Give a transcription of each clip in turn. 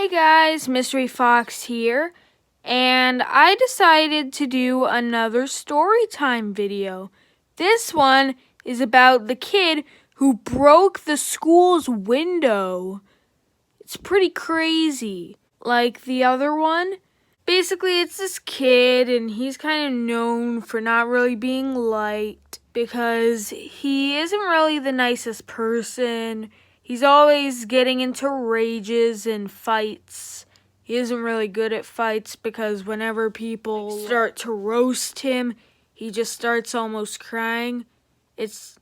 Hey guys, Mystery Fox here, and I decided to do another story time video. This one is about the kid who broke the school's window. It's pretty crazy. Like the other one. Basically, it's this kid, and he's kind of known for not really being liked because he isn't really the nicest person. He's always getting into rages and fights. He isn't really good at fights because whenever people start to roast him, he just starts almost crying. It's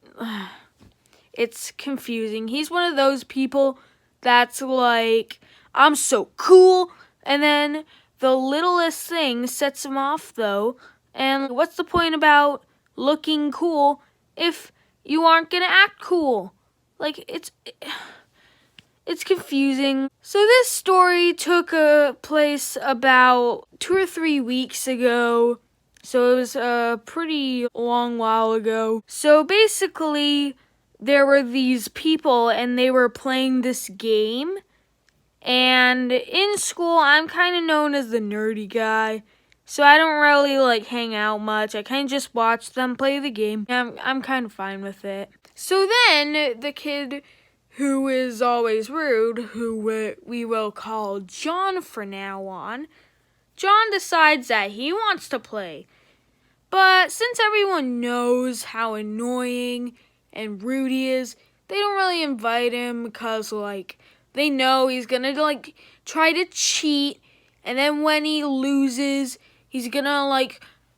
confusing. He's one of those people that's like, I'm so cool, and then the littlest thing sets him off though. And what's the point about looking cool if you aren't gonna act cool? Like, it's confusing. So this story took place about 2 or 3 weeks ago. So it was a pretty long while ago. So basically, there were these people and they were playing this game. And in school, I'm kind of known as the nerdy guy. So I don't really hang out much. I kind of just watch them play the game. I'm kind of fine with it. So then the kid who is always rude, who we will call John from now on, John decides that he wants to play. But since everyone knows how annoying and rude he is, they don't really invite him because they know he's gonna try to cheat, and then when he loses, he's gonna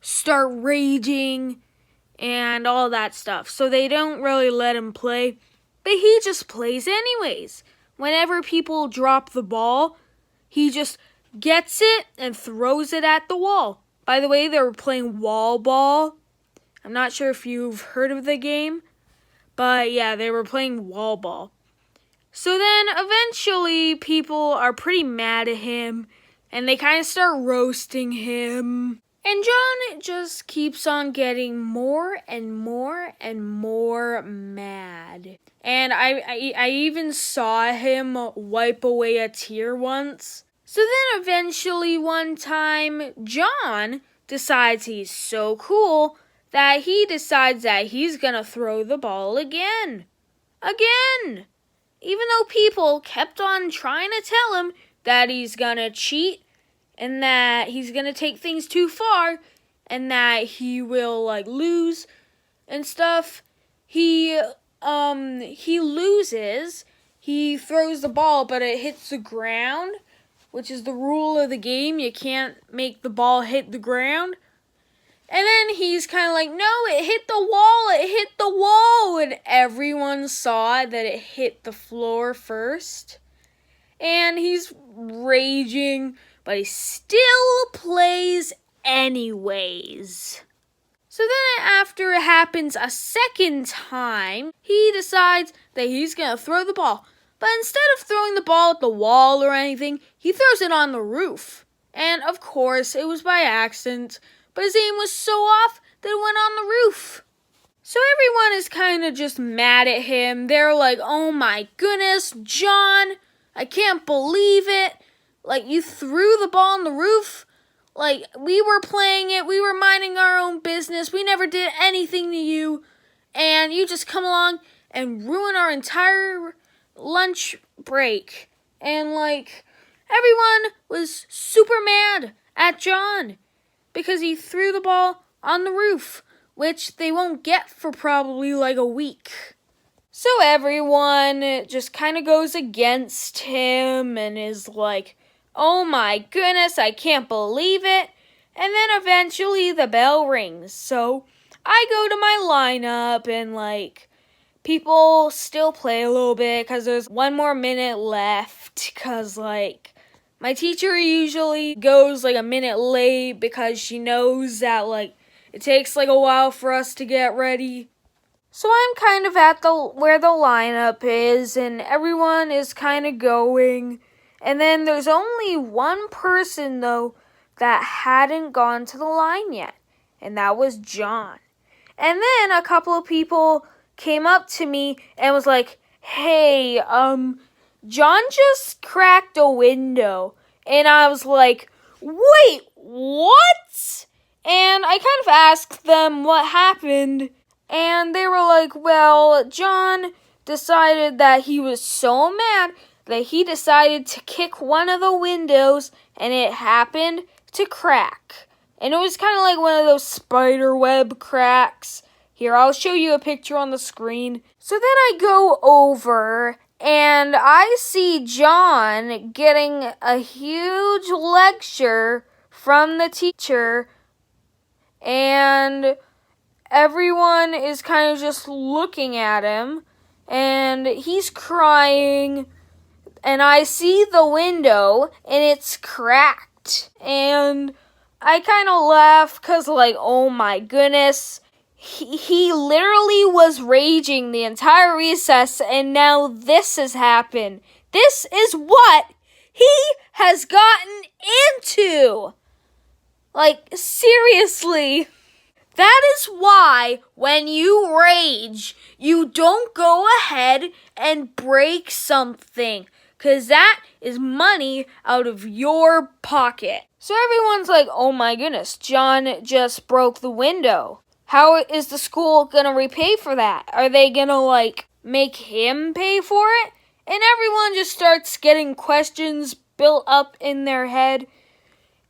start raging and all that stuff. So they don't really let him play, but he just plays anyways. Whenever people drop the ball, he just gets it and throws it at the wall. By the way, they were playing wall ball. I'm not sure if you've heard of the game, but yeah, they were playing wall ball. So then eventually people are pretty mad at him and they kind of start roasting him. And John just keeps on getting more and more and more mad. And I even saw him wipe away a tear once. So then eventually one time, John decides he's so cool that he decides that he's gonna throw the ball again. Again! Even though people kept on trying to tell him that he's gonna cheat and that he's gonna take things too far and that he will lose and stuff, he loses. He throws the ball, but it hits the ground, which is the rule of the game. You can't make the ball hit the ground. And then he's kind of no, it hit the wall, it hit the wall. And everyone saw that it hit the floor first. And he's raging, but he still plays anyways. So then after it happens a second time, he decides that he's going to throw the ball. But instead of throwing the ball at the wall or anything, he throws it on the roof. And of course, it was by accident, but his aim was so off that it went on the roof. So everyone is kind of just mad at him. They're like, oh my goodness, John, I can't believe it. You threw the ball on the roof. We were playing it. We were minding our own business. We never did anything to you. And you just come along and ruin our entire lunch break. And everyone was super mad at John because he threw the ball on the roof, which they won't get for probably a week. So everyone just kind of goes against him and is like, oh my goodness, I can't believe it. And then eventually the bell rings. So I go to my lineup and people still play a little bit because there's 1 more minute left. Because my teacher usually goes a minute late because she knows that it takes a while for us to get ready. So I'm kind of at where the lineup is and everyone is kind of going. And then there's only one person though that hadn't gone to the line yet. And that was John. And then a couple of people came up to me and was like, hey, John just cracked a window. And I was like, wait, what? And I kind of asked them what happened. And they were like, well, John decided that he was so mad that he decided to kick one of the windows and it happened to crack. And it was kind of like one of those spider web cracks. Here, I'll show you a picture on the screen. So then I go over and I see John getting a huge lecture from the teacher, and everyone is kind of just looking at him, and he's crying, and I see the window, and it's cracked, and I kind of laugh because, like, oh my goodness, he literally was raging the entire recess, and now this has happened. This is what he has gotten into. Like, seriously. That is why when you rage, you don't go ahead and break something, because that is money out of your pocket. So everyone's like, oh my goodness, John just broke the window. How is the school gonna repay for that? Are they gonna, like, make him pay for it? And everyone just starts getting questions built up in their head.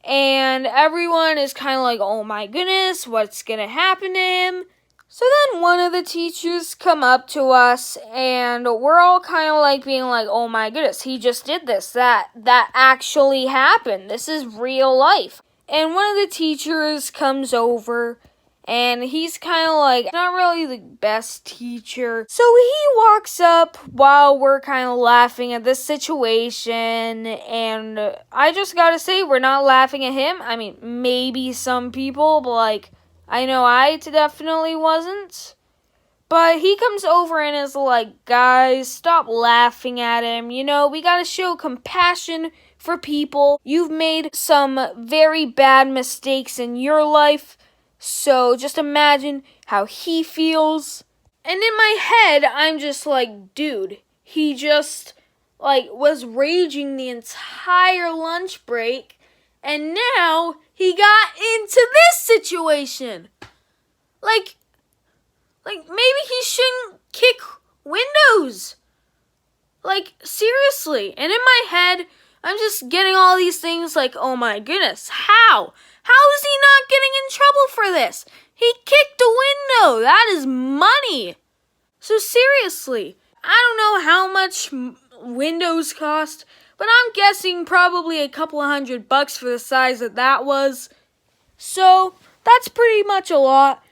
And everyone is kind of like, oh my goodness, what's gonna happen to him? So then one of the teachers come up to us, and we're all kind of like being like, oh my goodness, he just did this. That actually happened. This is real life. And one of the teachers comes over, and he's kind of like, not really the best teacher. So he walks up while we're kind of laughing at this situation. And I just gotta say, we're not laughing at him. I mean, maybe some people, but like, I know I definitely wasn't. But he comes over and is like, guys, stop laughing at him. You know, we gotta show compassion for people. You've made some very bad mistakes in your life. So just imagine how he feels. And in my head, I'm just like, dude, he just, like, was raging the entire lunch break. And now he got into this situation. Like maybe he shouldn't kick windows. Like, seriously. And in my head, I'm just getting all these things like, oh my goodness, how? How is he not getting in trouble for this? He kicked a window. That is money. So seriously, I don't know how much windows cost, but I'm guessing probably a couple of $100 for the size that was. So that's pretty much a lot.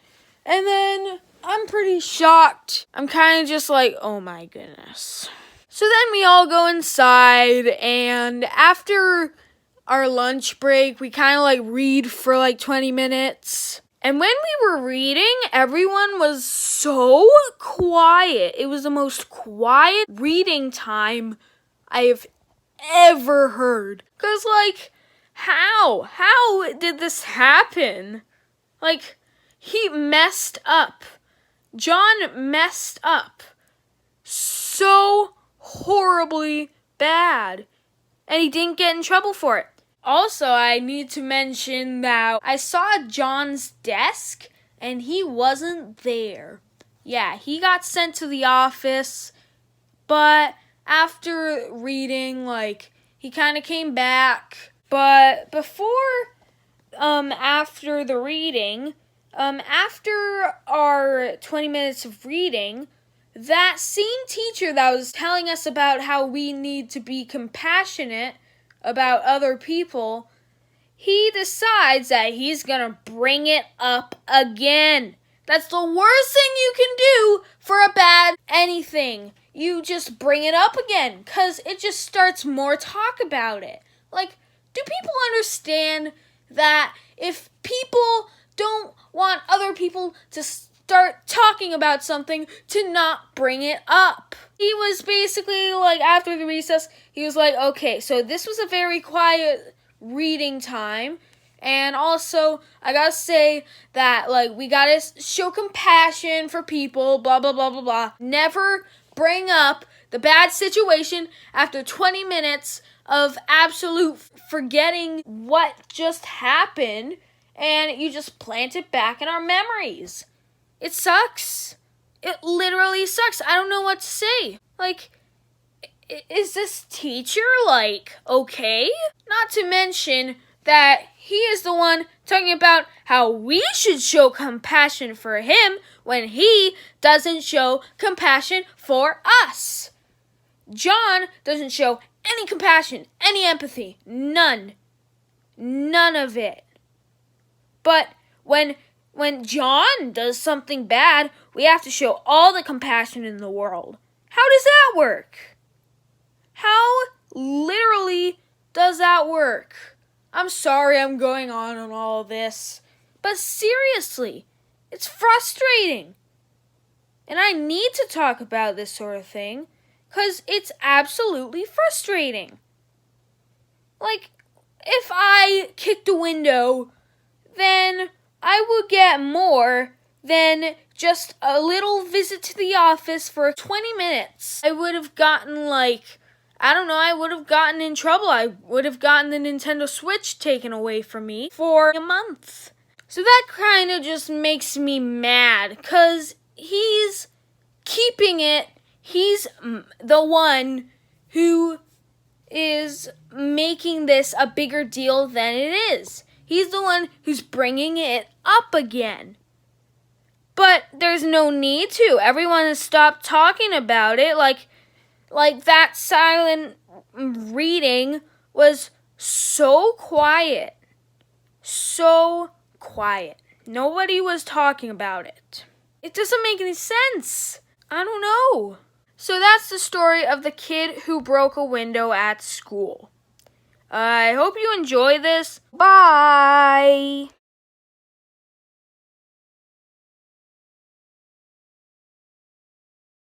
And then I'm pretty shocked. I'm kind of just like, oh my goodness. So then we all go inside, and after our lunch break, we kind of like read for like 20 minutes. And when we were reading, everyone was so quiet. It was the most quiet reading time I have ever heard. 'Cause like, how did this happen? Like, he messed up. John messed up so horribly bad. And he didn't get in trouble for it. Also, I need to mention that I saw John's desk and he wasn't there. Yeah, he got sent to the office, but after reading, like, he kind of came back. But after the reading, after our 20 minutes of reading, that same teacher that was telling us about how we need to be compassionate about other people, he decides that he's gonna bring it up again. That's the worst thing you can do for a bad anything. You just bring it up again, because it just starts more talk about it. Like, do people understand that if people don't want other people to start talking about something, to not bring it up? He was basically like, after the recess, he was like, okay, so this was a very quiet reading time. And also, I gotta say that, like, we gotta show compassion for people, blah, blah, blah, blah, blah. Never bring up the bad situation after 20 minutes of absolute forgetting what just happened, and you just plant it back in our memories. It sucks. It literally sucks. I don't know what to say. Like, is this teacher, okay? Not to mention that he is the one talking about how we should show compassion for him when he doesn't show compassion for us. John doesn't show any compassion, any empathy, none. None of it. But when John does something bad, we have to show all the compassion in the world. How does that work? How literally does that work? I'm sorry I'm going on all of this, but seriously, it's frustrating. And I need to talk about this sort of thing, because it's absolutely frustrating. Like, if I kicked a window, then I would get more than just a little visit to the office for 20 minutes. I would have gotten I would have gotten in trouble. I would have gotten the Nintendo Switch taken away from me for a month. So that kind of just makes me mad, because he's keeping it. He's the one who is making this a bigger deal than it is. He's the one who's bringing it up again. But there's no need to. Everyone has stopped talking about it. Like that silent reading was so quiet. So quiet. Nobody was talking about it. It doesn't make any sense. I don't know. So that's the story of the kid who broke a window at school. I hope you enjoy this. Bye!